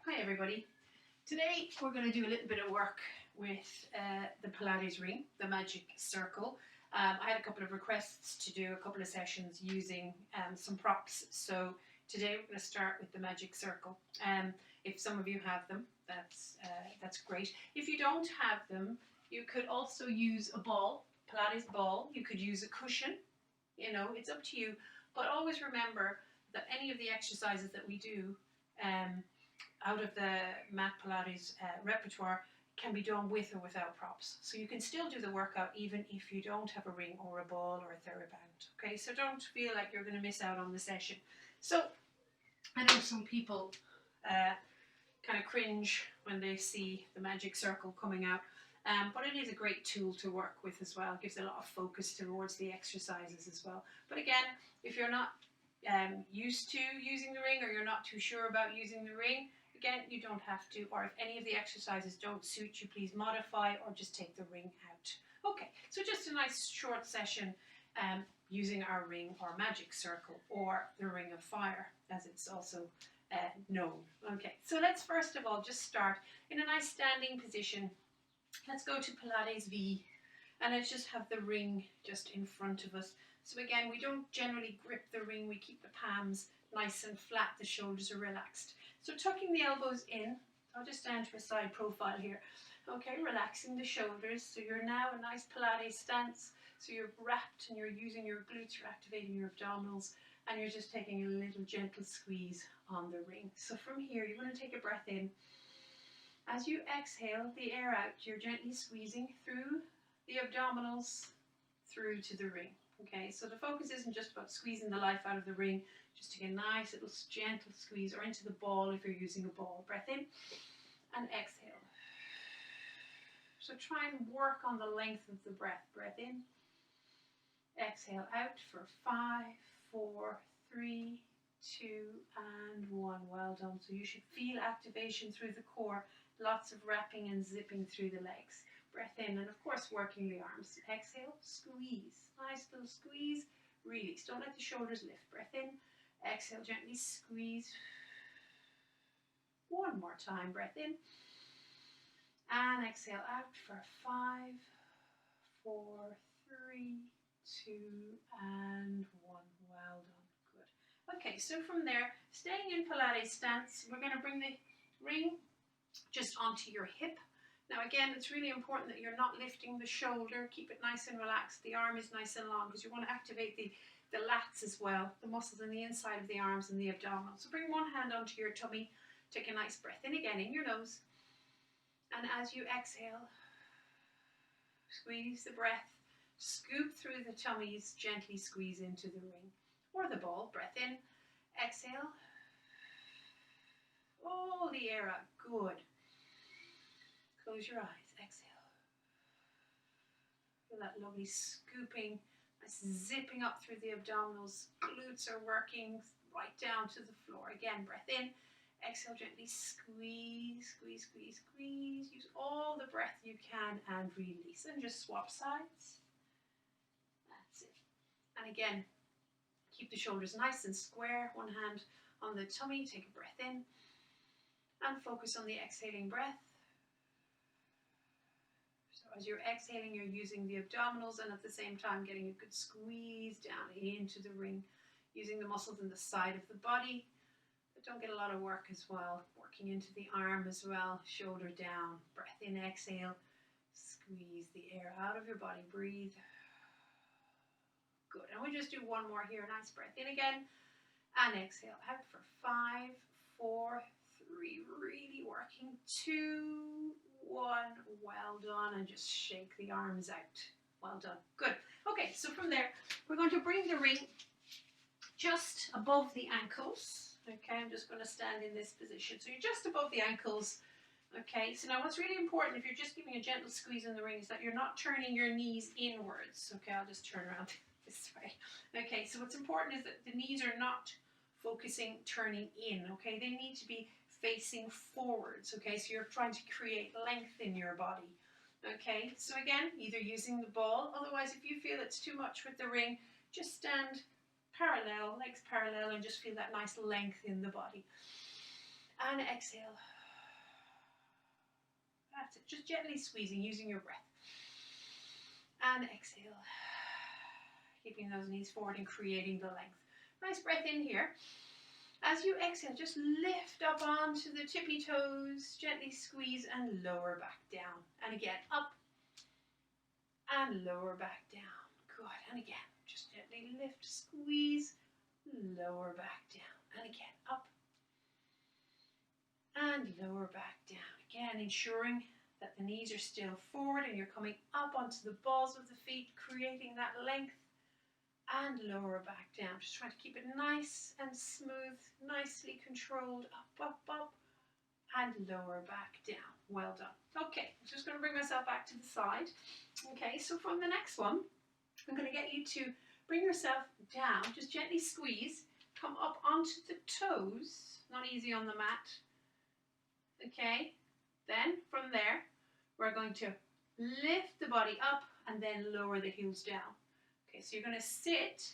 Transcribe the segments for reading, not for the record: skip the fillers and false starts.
Hi everybody. Today we're going to do a little bit of work with the Pilates ring, the magic circle. I had a couple of requests to do a couple of sessions using some props, so today we're going to start with the magic circle. If some of you have them, that's great. If you don't have them, you could also use a ball, Pilates ball. You could use a cushion, it's up to you, but always remember that any of the exercises that we do out of the mat Pilates repertoire can be done with or without props. So you can still do the workout even if you don't have a ring or a ball or a TheraBand. Okay, so don't feel like you're going to miss out on the session. So I know some people kind of cringe when they see the magic circle coming out, but it is a great tool to work with as well. It gives a lot of focus towards the exercises as well. But again, if you're not used to using the ring, or you're not too sure about using the ring, again, you don't have to, or if any of the exercises don't suit you, please modify or just take the ring out. Okay, so just a nice short session using our ring or magic circle, or the ring of fire as it's also known. Okay, so let's first of all just start in a nice standing position. Let's go to Pilates V, and let's just have the ring just in front of us. So again, we don't generally grip the ring, we keep the palms nice and flat, the shoulders are relaxed. So tucking the elbows in, I'll just stand to a side profile here. Okay, relaxing the shoulders, so you're now a nice Pilates stance. So you're wrapped and you're using your glutes, you're activating your abdominals, and you're just taking a little gentle squeeze on the ring. So from here, you're going to take a breath in. As you exhale the air out, you're gently squeezing through the abdominals, through to the ring. Okay, so the focus isn't just about squeezing the life out of the ring, just take a nice little gentle squeeze, or into the ball if you're using a ball. Breath in and exhale. So try and work on the length of the breath. Breath in, exhale out for 5, 4, 3, 2, and 1. Well done. So you should feel activation through the core, lots of wrapping and zipping through the legs. Breath in, and of course working the arms. Exhale, squeeze, nice little squeeze, release. Don't let the shoulders lift. Breath in, exhale, gently squeeze. One more time, breath in, and exhale out for 5, 4, 3, 2, and 1. Well done, good. Okay, so from there, staying in Pilates stance, we're going to bring the ring just onto your hip. Now again, it's really important that you're not lifting the shoulder. Keep it nice and relaxed. The arm is nice and long because you want to activate the lats as well, the muscles on the inside of the arms and the abdominals. So bring one hand onto your tummy. Take a nice breath in again in your nose. And as you exhale, squeeze the breath. Scoop through the tummies, gently squeeze into the ring or the ball. Breath in, exhale. All the air out. Good. Close your eyes, exhale. Feel that lovely scooping, nice zipping up through the abdominals. Glutes are working right down to the floor. Again, breath in, exhale, gently squeeze, squeeze, squeeze, squeeze. Use all the breath you can and release. And just swap sides. That's it. And again, keep the shoulders nice and square. One hand on the tummy, take a breath in. And focus on the exhaling breath. As you're exhaling, you're using the abdominals and at the same time getting a good squeeze down into the ring, using the muscles in the side of the body, but don't get a lot of work as well, working into the arm as well, shoulder down, breath in, exhale, squeeze the air out of your body, breathe. Good, and we'll just do one more here, nice breath in again, and exhale out for 5, 4, 3, really working, 2, 1, well done, and just shake the arms out. Well done, good. Okay, so from there, we're going to bring the ring just above the ankles. Okay, I'm just going to stand in this position. So you're just above the ankles. Okay, so now what's really important if you're just giving a gentle squeeze in the ring is that you're not turning your knees inwards. Okay, I'll just turn around this way. Okay, so what's important is that the knees are not focusing, turning in. Okay, they need to be facing forwards. Okay, so you're trying to create length in your body. Okay, so again, either using the ball, otherwise if you feel it's too much with the ring, just stand parallel, legs parallel, and just feel that nice length in the body. And exhale. That's it. Just gently squeezing, using your breath. And exhale. Keeping those knees forward and creating the length. Nice breath in here. As you exhale, just lift up onto the tippy toes, gently squeeze and lower back down. And again, up and lower back down. Good. And again, just gently lift, squeeze, lower back down. And again, up and lower back down. Again, ensuring that the knees are still forward and you're coming up onto the balls of the feet, creating that length. And lower back down. Just trying to keep it nice and smooth, nicely controlled. Up, up, up, and lower back down. Well done. Okay, I'm just going to bring myself back to the side. Okay, so from the next one, I'm going to get you to bring yourself down. Just gently squeeze. Come up onto the toes. Not easy on the mat. Okay, then from there, we're going to lift the body up and then lower the heels down. Okay, so you're going to sit,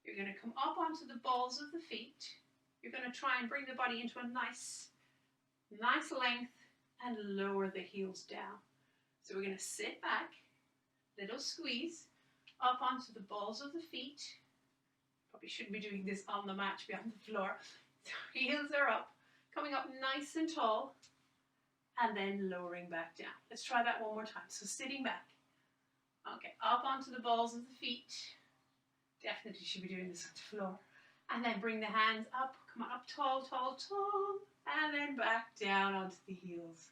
you're going to come up onto the balls of the feet, you're going to try and bring the body into a nice length and lower the heels down. So we're going to sit back, little squeeze, up onto the balls of the feet. Probably shouldn't be doing this on the mat, to be on the floor. So heels are up, coming up nice and tall, and then lowering back down. Let's try that one more time. So sitting back. Okay, up onto the balls of the feet. Definitely should be doing this on the floor. And then bring the hands up. Come on, up tall, tall, tall. And then back down onto the heels.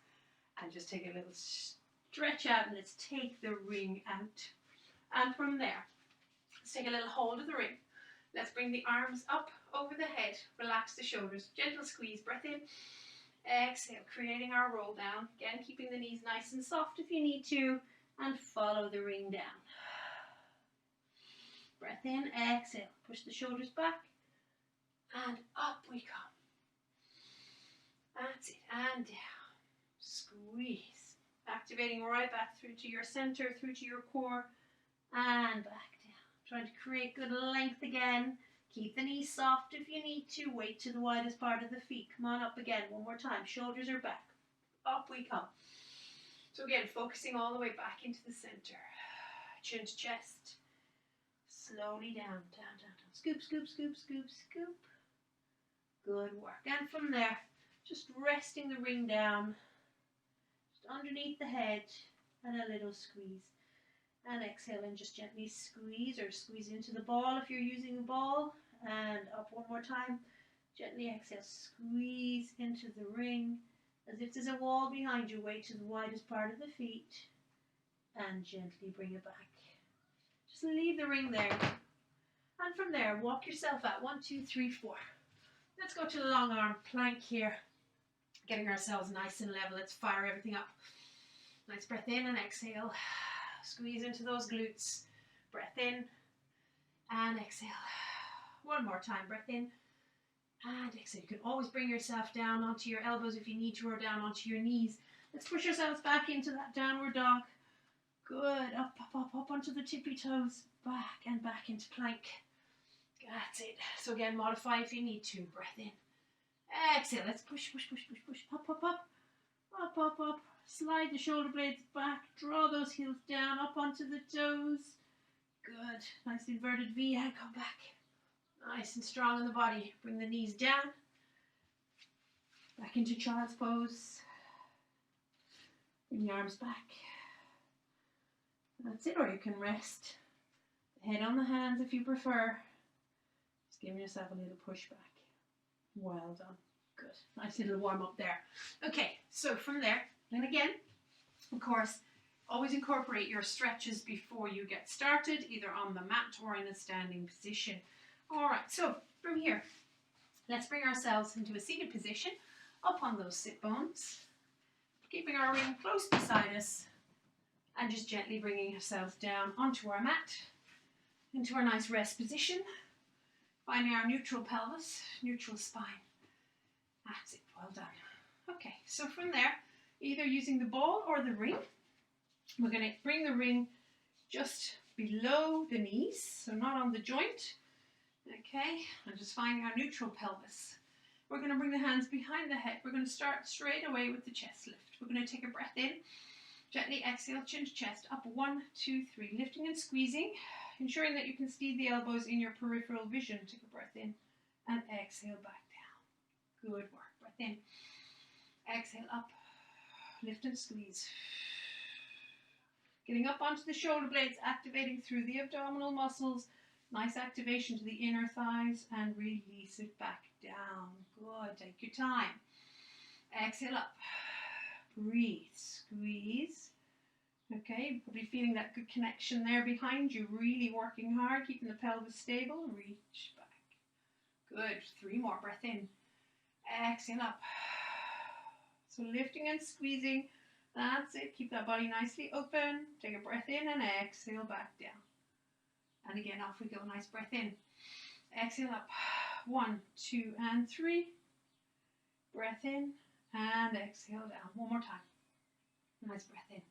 And just take a little stretch out and let's take the ring out. And from there, let's take a little hold of the ring. Let's bring the arms up over the head. Relax the shoulders. Gentle squeeze. Breath in. Exhale, creating our roll down. Again, keeping the knees nice and soft if you need to. And follow the ring down. Breath in, exhale. Push the shoulders back. And up we come. That's it. And down. Squeeze. Activating right back through to your center, through to your core. And back down. Trying to create good length again. Keep the knees soft if you need to. Weight to the widest part of the feet. Come on up again. One more time. Shoulders are back. Up we come. So again, focusing all the way back into the center. Chin to chest. Slowly down, down, down, down. Scoop, scoop, scoop, scoop, scoop. Good work. And from there, just resting the ring down. Just underneath the head. And a little squeeze. And exhale and just gently squeeze or squeeze into the ball if you're using a ball. And up one more time. Gently exhale, squeeze into the ring. As if there's a wall behind you, weight to the widest part of the feet. And gently bring it back. Just leave the ring there. And from there, walk yourself out. 1, 2, 3, 4. Let's go to the long arm plank here. Getting ourselves nice and level. Let's fire everything up. Nice breath in and exhale. Squeeze into those glutes. Breath in and exhale. One more time. Breath in. And exhale. You can always bring yourself down onto your elbows if you need to, or down onto your knees. Let's push ourselves back into that downward dog. Good. Up, up, up, up onto the tippy toes. Back and back into plank. That's it. So again, modify if you need to. Breath in. Exhale. Let's push, push, push, push, push. Up, up, up. Up, up, up. Slide the shoulder blades back. Draw those heels down. Up onto the toes. Good. Nice inverted V and come back. Nice and strong in the body. Bring the knees down. Back into child's pose. Bring the arms back. That's it. Or you can rest the head on the hands if you prefer. Just giving yourself a little push back. Well done. Good. Nice little warm up there. Okay, so from there, and again, of course, always incorporate your stretches before you get started, either on the mat or in a standing position. Alright, so from here, let's bring ourselves into a seated position, up on those sit bones, keeping our ring close beside us, and just gently bringing ourselves down onto our mat, into our nice rest position, finding our neutral pelvis, neutral spine. That's it, well done. Okay, so from there, either using the ball or the ring, we're going to bring the ring just below the knees, so not on the joint. Okay, and just finding our neutral pelvis. We're going to bring the hands behind the head. We're going to start straight away with the chest lift. We're going to take a breath in. Gently exhale, chin to chest. Up, 1, 2, 3. Lifting and squeezing. Ensuring that you can see the elbows in your peripheral vision. Take a breath in and exhale back down. Good work. Breath in. Exhale up. Lift and squeeze. Getting up onto the shoulder blades, activating through the abdominal muscles. Nice activation to the inner thighs and release it back down. Good. Take your time. Exhale up. Breathe. Squeeze. Okay, probably feeling that good connection there behind you. Really working hard, keeping the pelvis stable. Reach back. Good. 3 more. Breath in. Exhale up. So lifting and squeezing. That's it. Keep that body nicely open. Take a breath in and exhale back down. And again, off we go. Nice breath in. Exhale up. 1, 2, and 3. Breath in and exhale down. One more time. Nice breath in.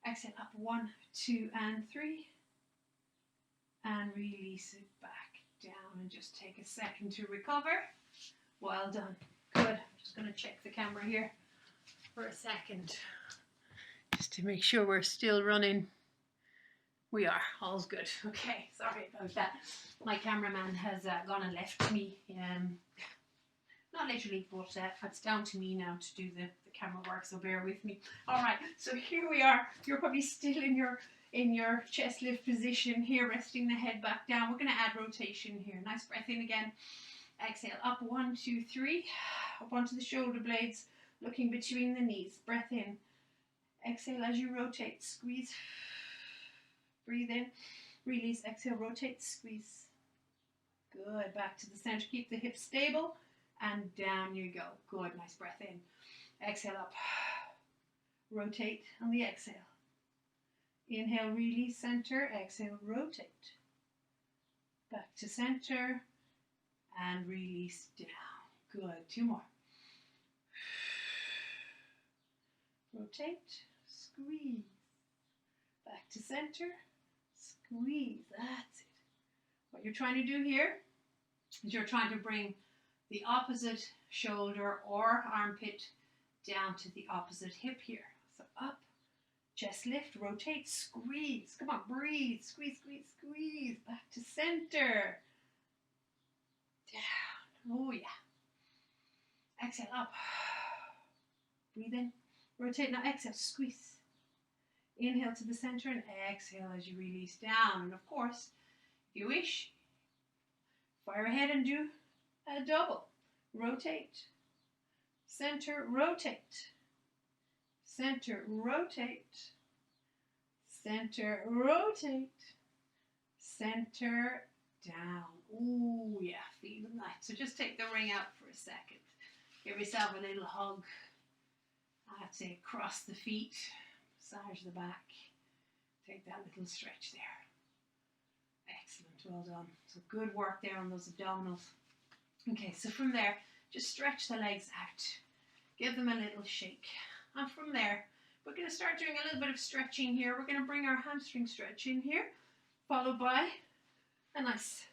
Exhale up. 1, 2, and 3. And release it back down. And just take a second to recover. Well done. Good. I'm just going to check the camera here for a second, just to make sure we're still running. We are. All's good. Okay, sorry about that. My cameraman has gone and left me. Not literally, but it's down to me now to do the camera work, so bear with me. All right, so here we are. You're probably still in your chest lift position here, resting the head back down. We're going to add rotation here. Nice breath in again. Exhale up. 1, 2, 3. Up onto the shoulder blades. Looking between the knees. Breath in. Exhale as you rotate. Squeeze. Breathe in. Release. Exhale. Rotate. Squeeze. Good. Back to the center. Keep the hips stable. And down you go. Good. Nice breath in. Exhale up. Rotate on the exhale. Inhale. Release. Center. Exhale. Rotate. Back to center. And release down. Good. 2 more. Rotate, squeeze, back to center, squeeze, that's it. What you're trying to do here is you're trying to bring the opposite shoulder or armpit down to the opposite hip here. So up, chest lift, rotate, squeeze. Come on, breathe, squeeze, squeeze, squeeze, back to center. Down, oh yeah. Exhale, up. Breathe in. Rotate now, exhale, squeeze. Inhale to the center and exhale as you release down. And of course, if you wish, fire ahead and do a double. Rotate, center, rotate, center, rotate, center, rotate, center, down. Ooh, yeah, feeling that. So just take the ring out for a second. Give yourself a little hug. I'd say cross the feet, massage the back, take that little stretch there. Excellent, well done. So good work there on those abdominals. Okay, so from there, just stretch the legs out. Give them a little shake. And from there, we're going to start doing a little bit of stretching here. We're going to bring our hamstring stretch in here, followed by a nice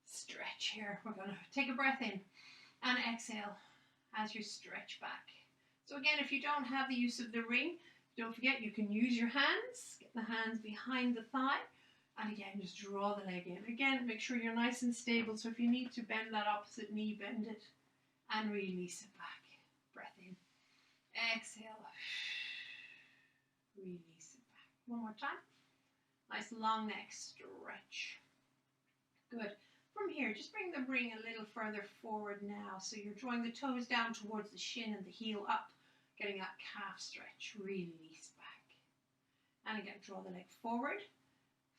stretch here. We're going to take a breath in and exhale as you stretch back. So again, if you don't have the use of the ring, don't forget you can use your hands. Get the hands behind the thigh. And again, just draw the leg in. Again, make sure you're nice and stable. So if you need to bend that opposite knee, bend it. And release it back. Breath in. Exhale. Release it back. One more time. Nice long neck stretch. Good. From here, just bring the ring a little further forward now. So you're drawing the toes down towards the shin and the heel up. Getting that calf stretch. Release back. And again, draw the leg forward.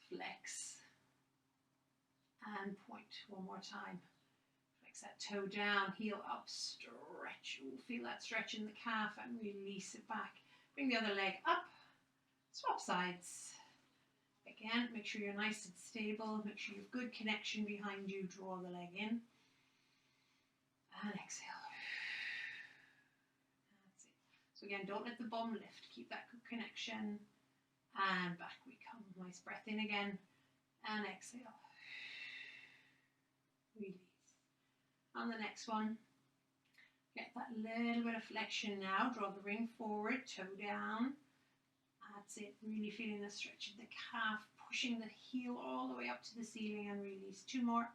Flex. And point. One more time. Flex that toe down, heel up, stretch. Ooh, feel that stretch in the calf and release it back. Bring the other leg up. Swap sides. Again, make sure you're nice and stable. Make sure you have good connection behind you. Draw the leg in. And exhale. That's it. So again, don't let the bum lift. Keep that good connection. And back we come. Nice breath in again. And exhale. Release. On the next one, Get that little bit of flexion now. Draw the ring forward, toe down. That's it. Really feeling the stretch of the calf, pushing the heel all the way up to the ceiling and release. 2 more.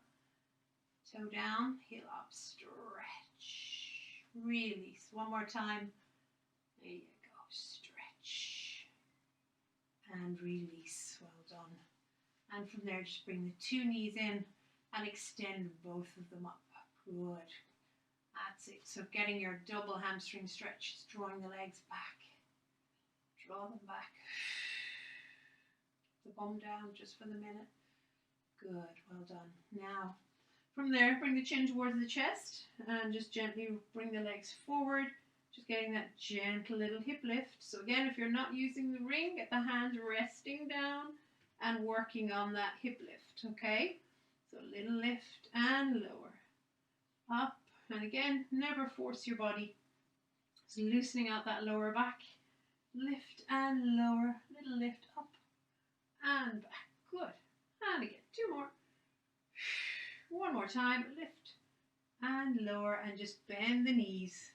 Toe down, heel up, stretch. Release. 1 more time. There you go. Stretch. And release. Well done. And from there, just bring the 2 knees in and extend both of them up. Good. That's it. So getting your double hamstring stretch is drawing the legs back. Draw them back. The bum down just for the minute. Good. Well done. Now, from there, bring the chin towards the chest and just gently bring the legs forward. Just getting that gentle little hip lift. So again, if you're not using the ring, get the hands resting down and working on that hip lift, okay? So a little lift and lower. Up, and again, never force your body. Just loosening out that lower back. Lift and lower, little lift up and back. Good. And again, 2 more. 1 more time, lift and lower, and just bend the knees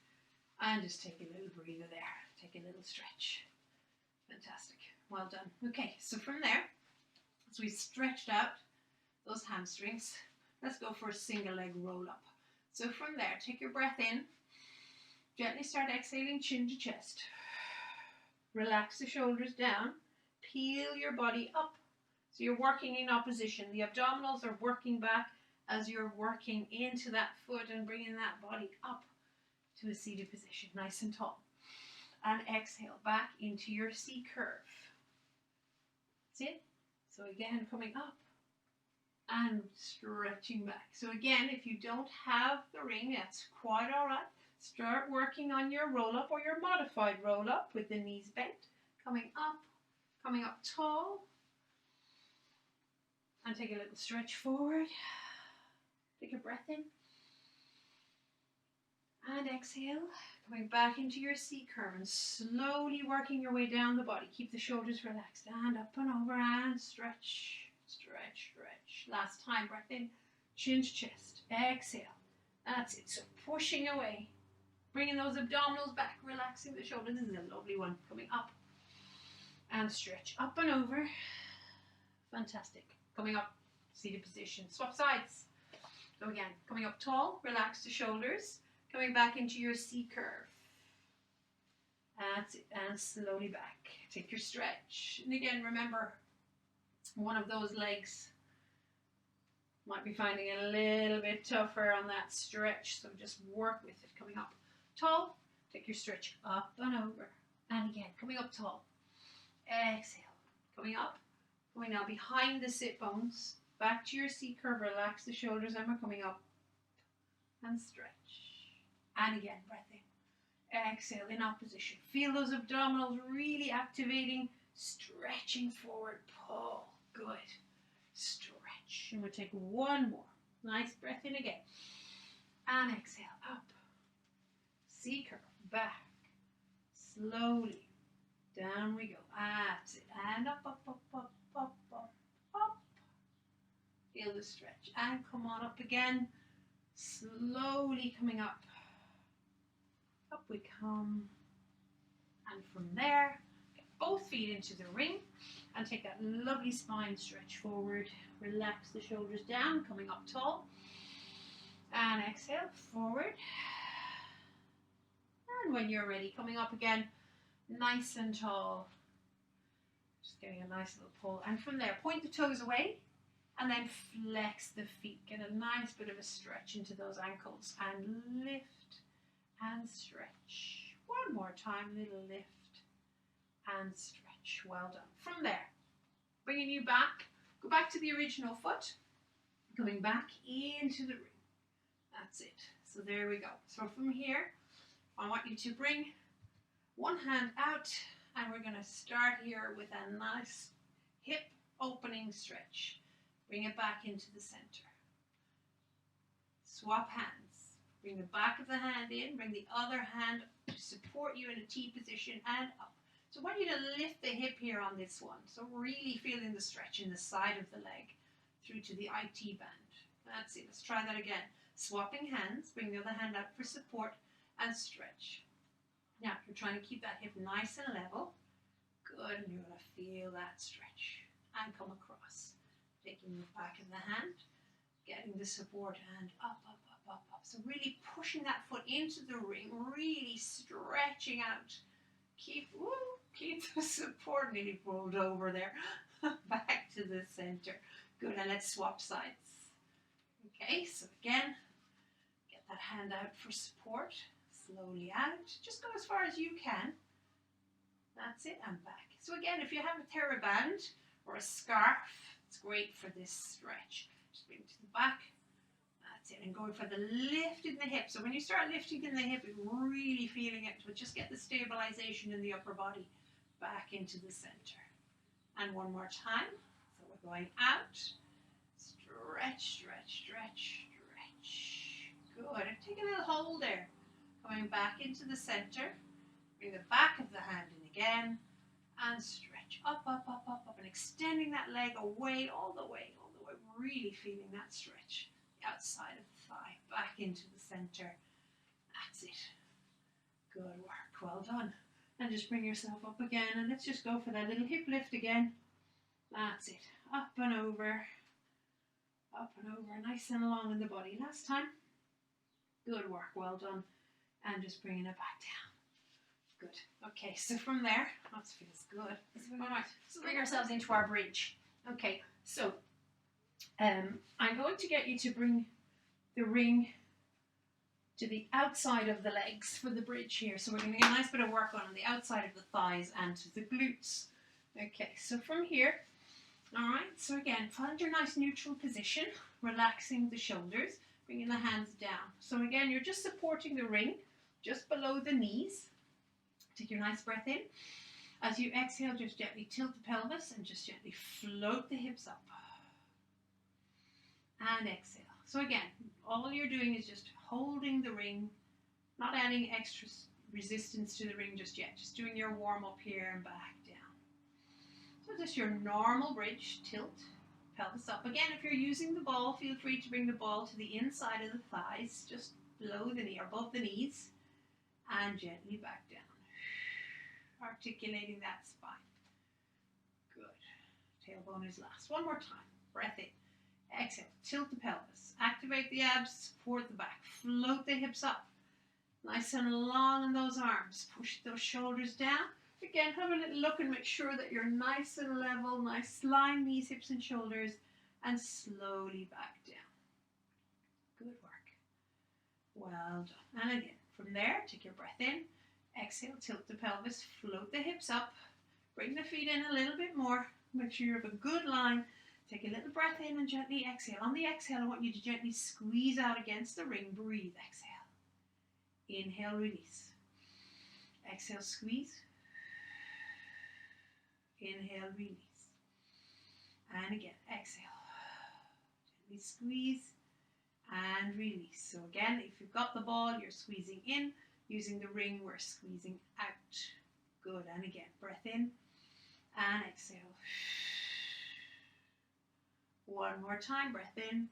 and just take a little breather there. Take a little stretch. Fantastic. Well done. Okay, so from there, as we stretched out those hamstrings, let's go for a single leg roll up. So from there, take your breath in, gently start exhaling chin to chest. Relax the shoulders down, peel your body up. So you're working in opposition. The abdominals are working back as you're working into that foot and bringing that body up to a seated position, nice and tall. And exhale back into your C curve. That's it. So again, coming up and stretching back. So again, if you don't have the ring, that's quite all right. Start working on your roll up or your modified roll up with the knees bent. Coming up tall. And take a little stretch forward. Take a breath in. And exhale. Coming back into your C curve and slowly working your way down the body. Keep the shoulders relaxed. And up and over and stretch. Stretch, stretch. Last time, breath in, chin to chest. Exhale. That's it. So pushing away, bringing those abdominals back, relaxing the shoulders. This is a lovely one. Coming up and stretch up and over. Fantastic. Coming up, seated position. Swap sides. So again, coming up tall, relax the shoulders. Coming back into your C curve. That's it. And slowly back. Take your stretch. And again, remember, one of those legs might be finding it a little bit tougher on that stretch, so just work with it. Coming up tall, take your stretch up and over. And again, coming up tall. Exhale. Coming up. Coming now behind the sit bones. Back to your C curve. Relax the shoulders, and we're coming up. And stretch. And again, breath in. Exhale in opposition. Feel those abdominals really activating. Stretching forward. Pull. Good. Stretch. And we'll take 1 more. Nice breath in again. And exhale. Up. C curve. Back. Slowly. Down we go. That's it. And up, up, up, up, up, up, up. Feel the stretch. And come on up again. Slowly coming up. Up we come. And from there, get both feet into the ring. And take that lovely spine stretch forward. Relax the shoulders down, coming up tall. And exhale, forward. And when you're ready, coming up again, nice and tall. Just getting a nice little pull. And from there, point the toes away. And then flex the feet. Get a nice bit of a stretch into those ankles. And lift and stretch. 1 more time, little lift and stretch. Well done. From there, bringing you back, go back to the original foot, going back into the ring. That's it. So there we go. So from here, I want you to bring one hand out, and we're going to start here with a nice hip opening stretch. Bring it back into the center. Swap hands. Bring the back of the hand in, bring the other hand to support you in a T position and up. So I want you to lift the hip here on this one. So really feeling the stretch in the side of the leg through to the IT band. That's it. Let's try that again. Swapping hands. Bring the other hand out for support. and stretch. Now, you're trying to keep that hip nice and level. Good, and you're going to feel that stretch and come across. Taking the back of the hand, getting the support hand up, up, up, up, up. So really pushing that foot into the ring, really stretching out. Keep the support. Nearly rolled over there. Back to the center. Good, and let's swap sides. Okay, so again, get that hand out for support. Slowly out. Just go as far as you can. That's it, and back. So again, if you have a TheraBand or a scarf, it's great for this stretch. Just bring it to the back. That's it, and going for the lift in the hip. So when you start lifting in the hip, you're really feeling it, but just get the stabilization in the upper body back into the center. And one more time. So we're going out. Stretch, stretch, stretch, stretch. Good, and take a little hold there. Coming back into the center. Bring the back of the hand in again. And stretch up, up, up, up, up. And extending that leg away, all the way. Really feeling that stretch. The outside of the thigh. Back into the center. That's it. Good work. Well done. And just bring yourself up again. And let's just go for that little hip lift again. That's it. Up and over. Up and over. Nice and long in the body. Last time. Good work. Well done. And just bringing it back down. Good. Okay, so from there, that feels good. All right, so bring ourselves into our bridge. Okay, so I'm going to get you to bring the ring to the outside of the legs for the bridge here. So we're going to get a nice bit of work on the outside of the thighs and to the glutes. Okay, so from here, all right, so again, find your nice neutral position, relaxing the shoulders, bringing the hands down. So again, you're just supporting the ring just below the knees. Take your nice breath in. As you exhale, just gently tilt the pelvis and just gently float the hips up. And exhale. So again, all you're doing is just holding the ring, not adding extra resistance to the ring just yet. Just doing your warm up here and back down. So just your normal bridge, tilt, pelvis up. Again, if you're using the ball, feel free to bring the ball to the inside of the thighs, just below the knee or above the knees, and gently back down. Articulating that spine. Good. Tailbone is last. One more time. Breath in. Exhale. Tilt the pelvis. Activate the abs. Support the back. Float the hips up. Nice and long in those arms. Push those shoulders down. Again, have a little look and make sure that you're nice and level. Nice line knees, hips and shoulders. And slowly back down. Good work. Well done. And again, from there, take your breath in. Exhale, tilt the pelvis, float the hips up, bring the feet in a little bit more, make sure you have a good line, take a little breath in and gently exhale. On the exhale, I want you to gently squeeze out against the ring, breathe, exhale. Inhale, release. Exhale, squeeze. Inhale, release. And again, exhale. Gently squeeze and release. So again, if you've got the ball, you're squeezing in. Using the ring, we're squeezing out. Good. And again, breath in and exhale. One more time, breath in,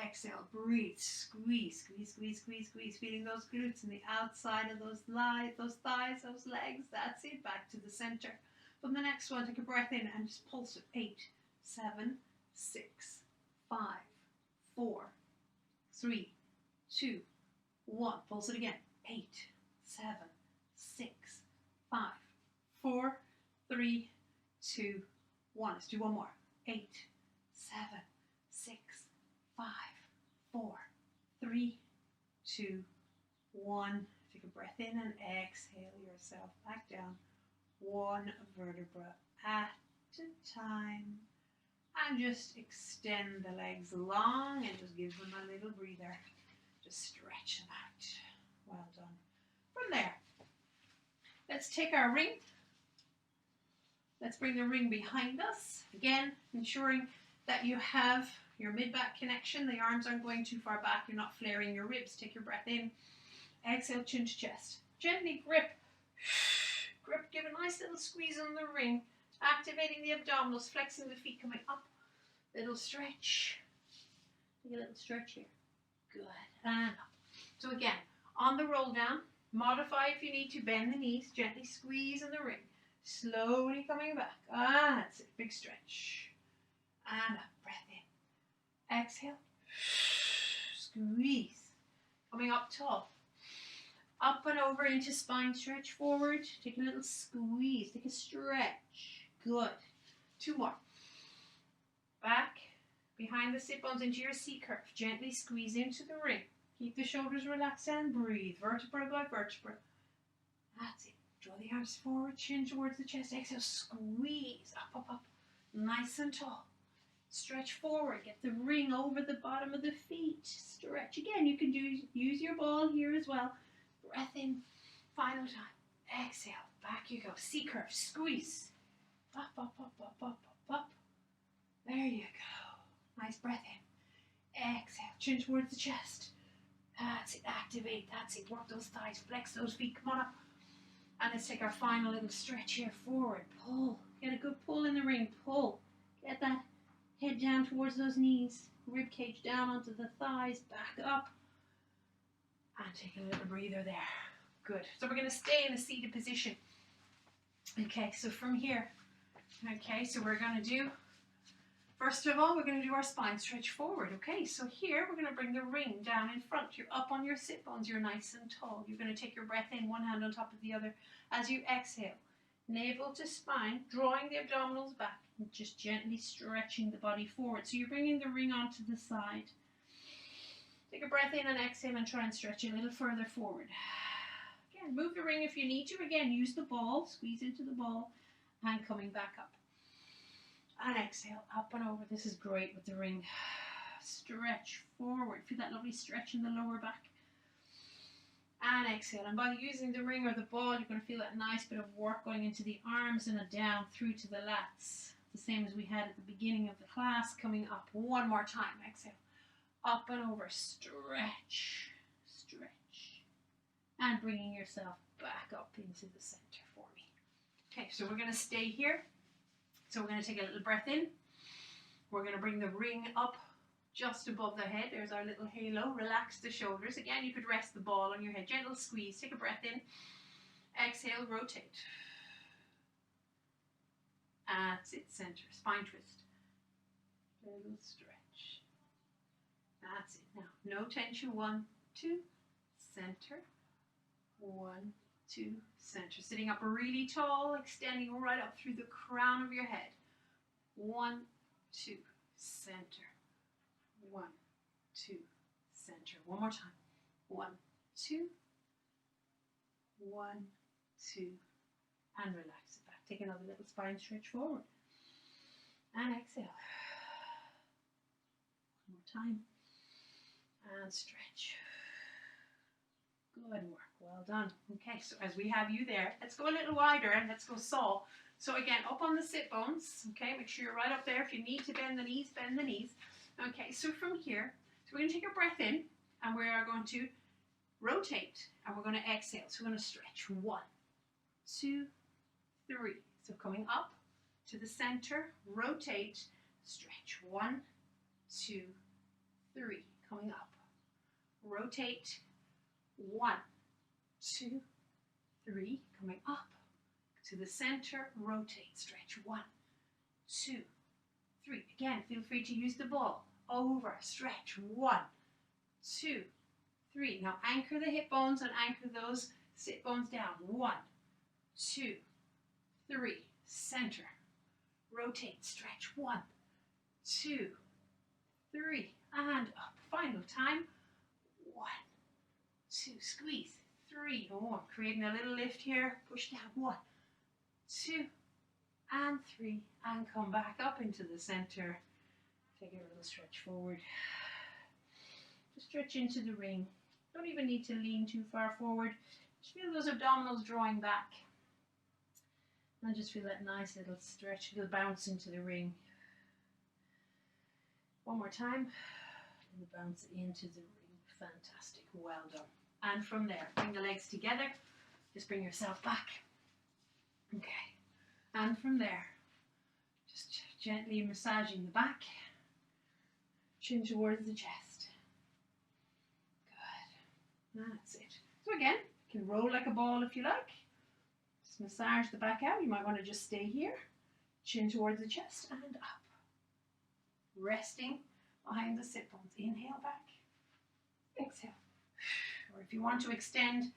exhale, breathe, squeeze, squeeze, squeeze, squeeze, squeeze, feeling those glutes and the outside of those thighs, those legs. That's it. Back to the center. From the next one, take a breath in and just pulse it. 8, 7, 6, 5, 4, 3, 2, 1. Pulse it again. 8, 7, 6, 5, 4, 3, 2, 1. Let's do one more. 8, 7, 6, 5, 4, 3, 2, 1. Take a breath in and exhale yourself back down. One vertebra at a time. And just extend the legs long and just give them a little breather. Just stretch them out. Well done. From there, let's take our ring. Let's bring the ring behind us. Again, ensuring that you have your mid-back connection. The arms aren't going too far back. You're not flaring your ribs. Take your breath in. Exhale, chin to chest. Gently grip. Grip, give a nice little squeeze on the ring. Activating the abdominals, flexing the feet, coming up. Little stretch. Take a little stretch here. Good. And up. So again, On the roll down, modify if you need to, bend the knees, gently squeeze in the ring. Slowly coming back. That's it, big stretch. And up, breath in. Exhale. Squeeze. Coming up tall. Up and over into spine stretch forward. Take a little squeeze. Take a stretch. Good. 2 more. Back. Behind the sit bones into your C curve. Gently squeeze into the ring. Keep the shoulders relaxed and breathe. Vertebra by vertebra. That's it. Draw the arms forward. Chin towards the chest. Exhale. Squeeze. Up, up, up. Nice and tall. Stretch forward. Get the ring over the bottom of the feet. Stretch. Again, you can use your ball here as well. Breath in. Final time. Exhale. Back you go. C curve. Squeeze. Up, up, up, up, up, up, up. There you go. Nice breath in. Exhale. Chin towards the chest. That's it. Activate. That's it. Work those thighs. Flex those feet. Come on up. And let's take our final little stretch here. Forward. Pull. Get a good pull in the ring. Pull. Get that head down towards those knees. Rib cage down onto the thighs. Back up. And take a little breather there. Good. So we're going to stay in a seated position. Okay, so from here. Okay, so we're going to do, first of all, we're going to do our spine stretch forward. Okay, so here we're going to bring the ring down in front. You're up on your sit bones. You're nice and tall. You're going to take your breath in, one hand on top of the other. As you exhale, navel to spine, drawing the abdominals back, and just gently stretching the body forward. So you're bringing the ring onto the side. Take a breath in and exhale and try and stretch it a little further forward. Again, move the ring if you need to. Again, use the ball, squeeze into the ball, and coming back up. And exhale, up and over. This is great with the ring. Stretch forward. Feel that lovely stretch in the lower back. And exhale. And by using the ring or the ball, you're going to feel that nice bit of work going into the arms and down through to the lats. The same as we had at the beginning of the class. Coming up one more time. Exhale. Up and over. Stretch. Stretch. And bringing yourself back up into the center for me. Okay, so we're going to stay here. So we're going to take a little breath in. We're going to bring the ring up just above the head. There's our little halo. Relax the shoulders. Again, you could rest the ball on your head. Gentle squeeze. Take a breath in. Exhale, rotate. That's it, center. Spine twist. Little stretch. That's it. Now, no tension. 1, 2, center. 1, 2, center. Sitting up really tall, extending right up through the crown of your head. 1, 2, center. 1, 2, center. One more time. 1, 2, 1, 2, and relax it back. Take another little spine stretch forward. And exhale. One more time. And stretch. Good work. Well done. Okay, so as we have you there, let's go a little wider and let's go saw. So again, up on the sit bones. Okay, make sure you're right up there. If you need to bend the knees, bend the knees. Okay, so from here, so we're going to take a breath in and we are going to rotate and we're going to exhale. So we're going to stretch. 1, 2, 3. So coming up to the center, rotate, stretch. 1, 2, 3. Coming up. Rotate. 1, 2, 3. Coming up to the center, rotate, stretch. 1, 2, 3. Again, feel free to use the ball. Over, stretch. 1, 2, 3. Now anchor the hip bones and anchor those sit bones down. 1, 2, 3. Center. Rotate, stretch. 1, 2, 3. And up. Final time. 1, 2. Squeeze. 3. Oh, I'm creating a little lift here. Push down. 1, 2, and 3. And come back up into the center. Take a little stretch forward. Just stretch into the ring. Don't even need to lean too far forward. Just feel those abdominals drawing back. And just feel that nice little stretch, little bounce into the ring. One more time. And bounce into the ring. Fantastic. Well done. And from there, bring the legs together. Just bring yourself back. Okay. And from there, just gently massaging the back. Chin towards the chest. Good. That's it. So again, you can roll like a ball if you like. Just massage the back out. You might want to just stay here. Chin towards the chest and up. Resting behind the sit bones. Inhale back. Exhale. Or if you want to extend,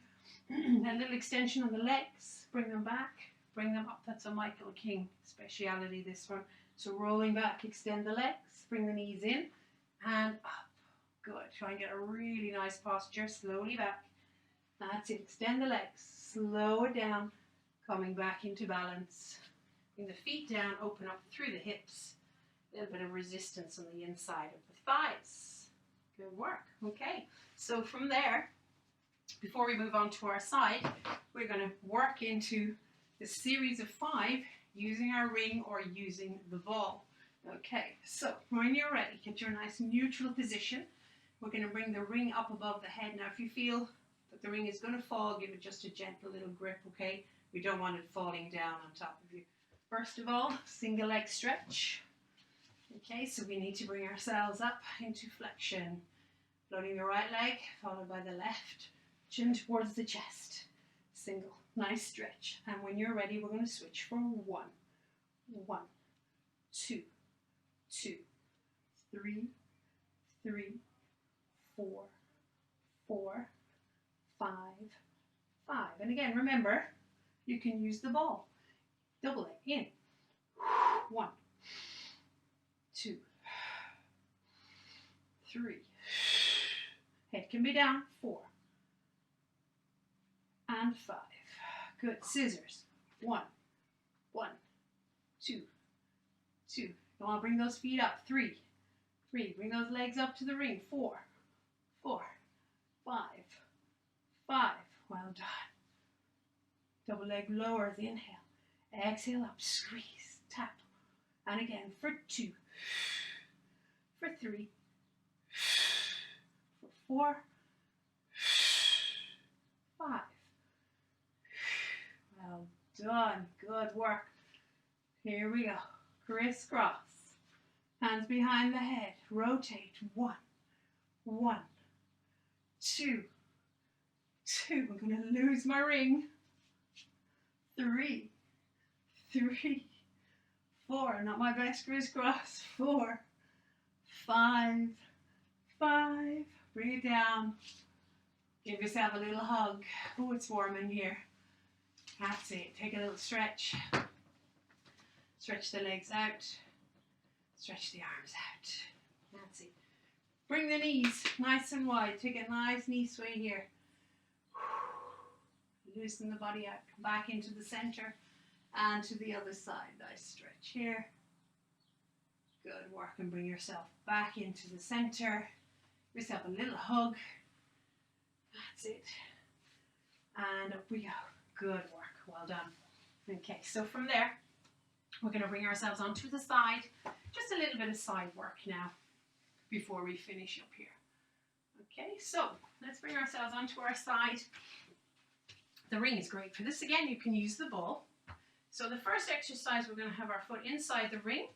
a little extension on the legs, bring them back, bring them up. That's a Michael King speciality, this one. So rolling back, extend the legs, bring the knees in and up. Good. Try and get a really nice posture. Slowly back. That's it. Extend the legs. Slow it down. Coming back into balance. Bring the feet down. Open up through the hips. A little bit of resistance on the inside of the thighs. Good work. Okay. So from there, before we move on to our side, we're going to work into the series of 5 using our ring or using the ball. Okay, so when you're ready, get your nice neutral position. We're going to bring the ring up above the head. Now if you feel that the ring is going to fall, give it just a gentle little grip, okay? We don't want it falling down on top of you. First of all, single leg stretch. Okay, so we need to bring ourselves up into flexion. Floating the right leg, followed by the left. Chin towards the chest. Single. Nice stretch. And when you're ready, we're going to switch for 1. 1, 2, 2, 3, 3, 4, 4, 5, 5. And again, remember, you can use the ball. Double leg in. 1, 2, 3. Head can be down. 4 and 5. Good. Scissors. 1, 1, 2, 2. You want to bring those feet up. 3, 3. Bring those legs up to the ring. 4, 4, 5, 5. Well done. Double leg lowers. Inhale. Exhale up. Squeeze. Tap. And again for 2, for 3, for 4, 5. Well done. Good work. Here we go. Crisscross. Hands behind the head. Rotate. 1, 1, 2, 2. I'm going to lose my ring. 3, 3, 4. Not my best crisscross. 4, 5, 5. Bring it down. Give yourself a little hug. Oh, it's warm in here. That's it. Take a little stretch. Stretch the legs out. Stretch the arms out. That's it. Bring the knees nice and wide. Take a nice knee sway here. Loosen the body out. Come back into the center and to the other side. Nice stretch here. Good work. And bring yourself back into the center. Give yourself a little hug. That's it. And up we go. Good work. Well done. Okay, so from there, we're going to bring ourselves onto the side. Just a little bit of side work now before we finish up here. Okay, so let's bring ourselves onto our side. The ring is great for this. Again, you can use the ball. So the first exercise, we're going to have our foot inside the ring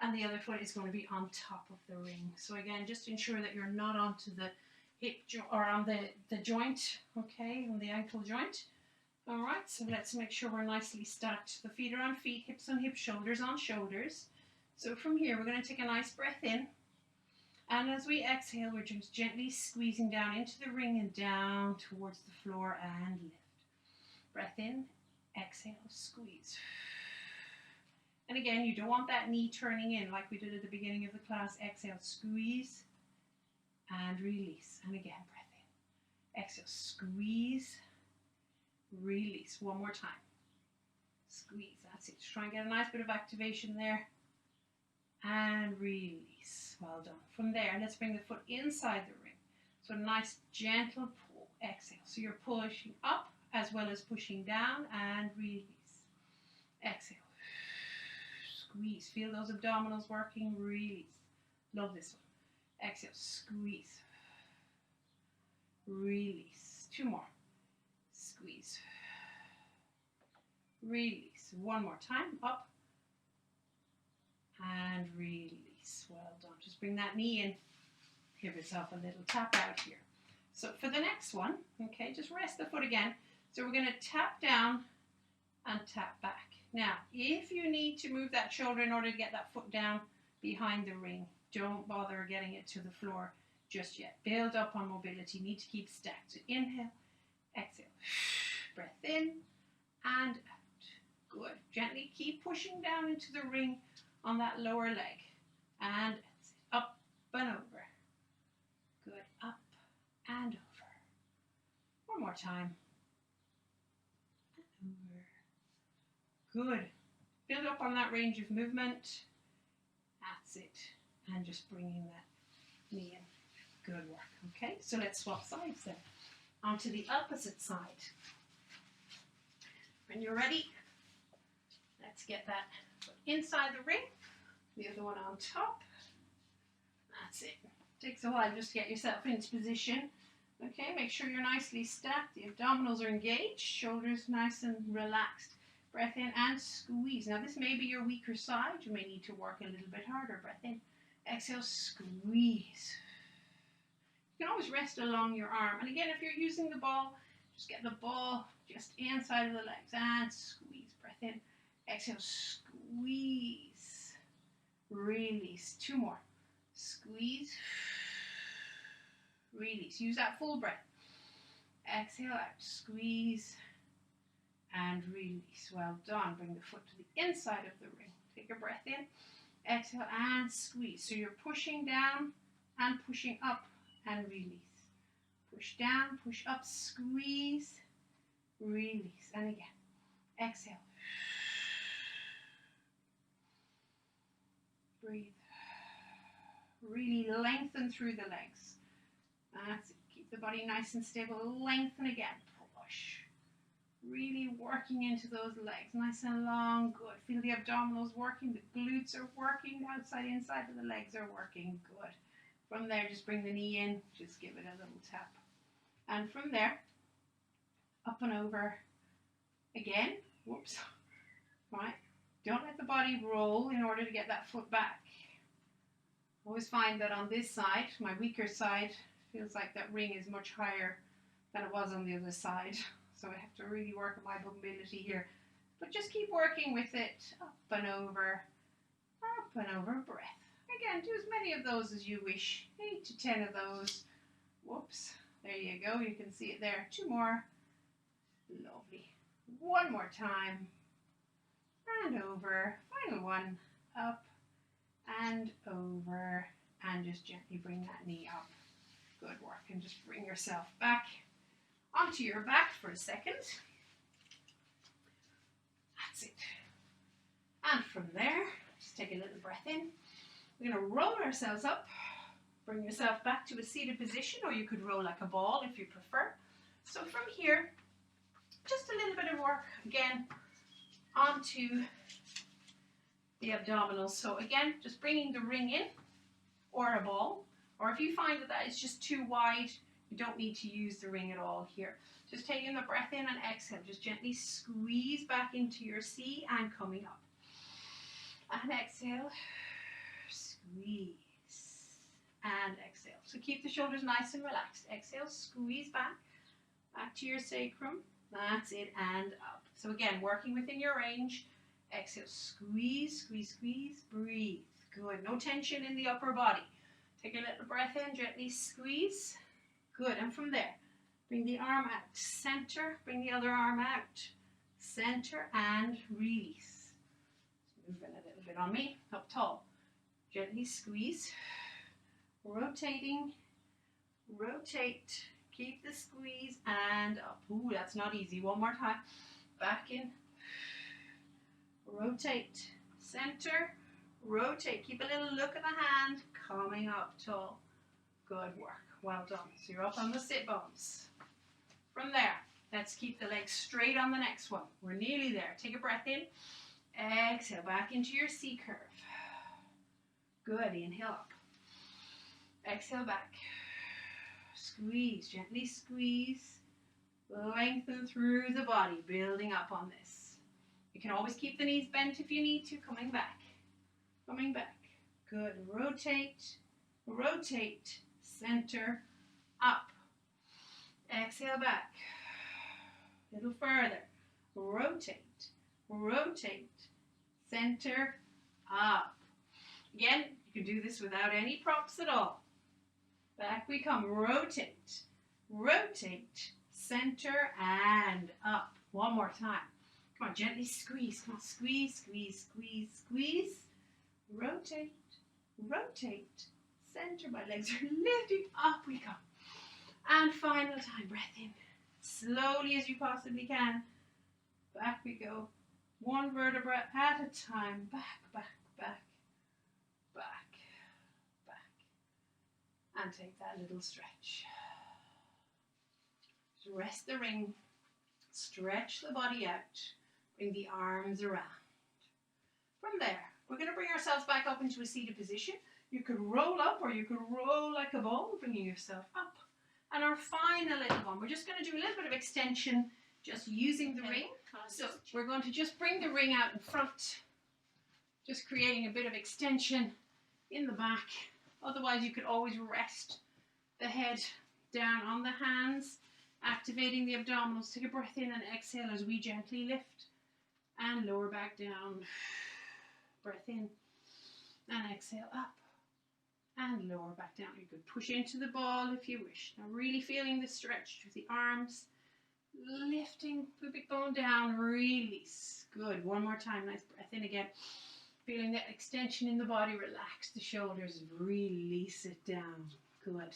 and the other foot is going to be on top of the ring. So again, just ensure that you're not onto the hip or on the joint, okay, on the ankle joint. All right, so let's make sure we're nicely stacked. The feet are on feet, hips on hips, shoulders on shoulders. So from here, we're going to take a nice breath in. And as we exhale, we're just gently squeezing down into the ring and down towards the floor and lift. Breath in, exhale, squeeze. And again, you don't want that knee turning in like we did at the beginning of the class. Exhale, squeeze and release. And again, breath in. Exhale, squeeze, release. One more time. Squeeze. That's it. Just try and get a nice bit of activation there. And release. Well done. From there, let's bring the foot inside the ring. So a nice gentle pull. Exhale. So you're pushing up as well as pushing down and release. Exhale. Squeeze. Feel those abdominals working. Release. Love this one. Exhale. Squeeze. Release. 2 more. Squeeze. Release. 1 more time. Up. And release. Well done. Just bring that knee in. Give yourself a little tap out here. So for the next one, okay, just rest the foot again. So we're going to tap down and tap back. Now, if you need to move that shoulder in order to get that foot down behind the ring, don't bother getting it to the floor just yet. Build up on mobility. You need to keep stacked. So inhale, exhale. Breath in and out. Good. Gently keep pushing down into the ring on that lower leg. And up and over. Good. Up and over. One more time. And over. Good. Build up on that range of movement. That's it. And just bringing that knee in. Good work. Okay, so let's swap sides then. Onto the opposite side. When you're ready, let's get that foot inside the ring. The other one on top. That's it. Takes a while just to get yourself into position. Okay, make sure you're nicely stacked. The abdominals are engaged. Shoulders nice and relaxed. Breath in and squeeze. Now this may be your weaker side. You may need to work a little bit harder. Breath in. Exhale, squeeze. You can always rest along your arm. And again, if you're using the ball, just get the ball just inside of the legs and squeeze. Breath in. Exhale, squeeze. Release. Two more. Squeeze. Release. Use that full breath. Exhale out. Squeeze. And release. Well done. Bring the foot to the inside of the ring. Take a breath in. Exhale and squeeze. So you're pushing down and pushing up and release. Push down, push up, squeeze, release. And again. Exhale. Breathe. Really lengthen through the legs. That's it. Keep the body nice and stable. Lengthen again. Push. Really working into those legs. Nice and long. Good. Feel the abdominals working. The glutes are working. The outside, inside of the legs are working. Good. From there, just bring the knee in. Just give it a little tap. And from there, up and over again. Whoops. Right. Don't let the body roll in order to get that foot back. I always find that on this side, my weaker side, feels like that ring is much higher than it was on the other side. So I have to really work on my mobility here. But just keep working with it. Up and over, breath. Again, do as many of those as you wish. 8 to 10 of those. Whoops. There you go. You can see it there. 2 more. Lovely. 1 more time. And over. Final one. Up and over. And just gently bring that knee up. Good work. And just bring yourself back onto your back for a second. That's it. And from there, just take a little breath in. We're going to roll ourselves up. Bring yourself back to a seated position, or you could roll like a ball if you prefer. So from here, just a little bit of work again onto the abdominals. So again, just bringing the ring in, or a ball. Or if you find that that is just too wide, you don't need to use the ring at all here. Just taking the breath in and exhale. Just gently squeeze back into your C and coming up. And exhale. Squeeze. And exhale. So keep the shoulders nice and relaxed. Exhale. Squeeze back. Back to your sacrum. That's it. And up. So again, working within your range. Exhale. Squeeze, squeeze, squeeze. Breathe. Good. No tension in the upper body. Take a little breath in. Gently squeeze. Good, and from there, bring the arm out, center, bring the other arm out, center, and release. Moving a little bit on me, up tall. Gently squeeze, rotating, rotate, keep the squeeze, and up. Ooh, that's not easy. One more time. Back in, rotate, center, rotate. Keep a little look at the hand, coming up tall. Good work. Well done. So you're up on the sit bones. From there, let's keep the legs straight on the next one. We're nearly there. Take a breath in. Exhale back into your C curve. Good. Inhale up. Exhale back. Squeeze. Gently squeeze. Lengthen through the body. Building up on this. You can always keep the knees bent if you need to. Coming back. Coming back. Good. Rotate. Rotate. Center, up, Exhale back. A little further. Rotate, rotate, center, up. Again, you can do this without any props at all. Back we come. Rotate, rotate, center, and up. One more time. Come on, gently squeeze. Come on, squeeze, squeeze, squeeze, squeeze. Rotate, rotate, center. My legs are lifting. Up we come. And final time. Breath in. Slowly as you possibly can. Back we go. One vertebra at a time. Back, back, back, back, back. And take that little stretch. Just rest the ring. Stretch the body out. Bring the arms around. From there, we're going to bring ourselves back up into a seated position. You could roll up or you could roll like a ball, bringing yourself up. And our final little one, we're just going to do a little bit of extension, just using the ring. So we're going to just bring the ring out in front, just creating a bit of extension in the back. Otherwise, you could always rest the head down on the hands, activating the abdominals. Take a breath in and exhale as we gently lift and lower back down. Breath in and exhale up and lower back down. You could push into the ball if you wish. Now really feeling the stretch through the arms, lifting, it going down, release. Good. One more time. Nice breath in again. Feeling that extension in the body. Relax the shoulders. Release it down. Good.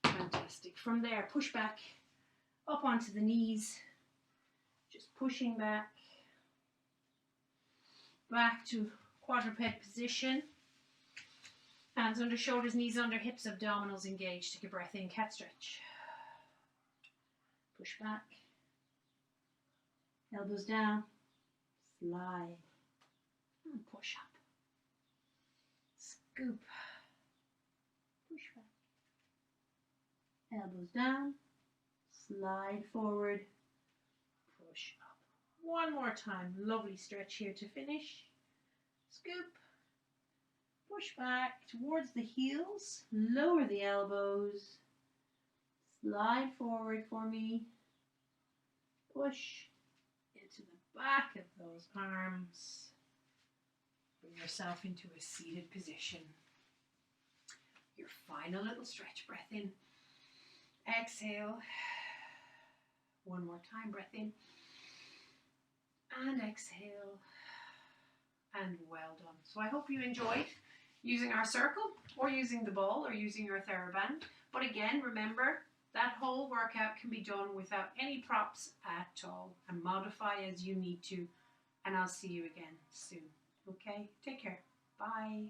Fantastic. From there, push back up onto the knees. Just pushing back. Back to quadruped position. Hands under shoulders, knees under hips, abdominals engaged. Take a breath in, cat stretch. Push back. Elbows down. Slide. And push up. Scoop. Push back. Elbows down. Slide forward. Push up. One more time. Lovely stretch here to finish. Scoop. Push back towards the heels. Lower the elbows. Slide forward for me. Push into the back of those arms. Bring yourself into a seated position. Your final little stretch. Breath in. Exhale. One more time. Breath in. And exhale. And well done. So I hope you enjoyed using our circle or using the ball or using your TheraBand. But again, remember that whole workout can be done without any props at all, and modify as you need to. And I'll see you again soon. Okay? Take care. Bye.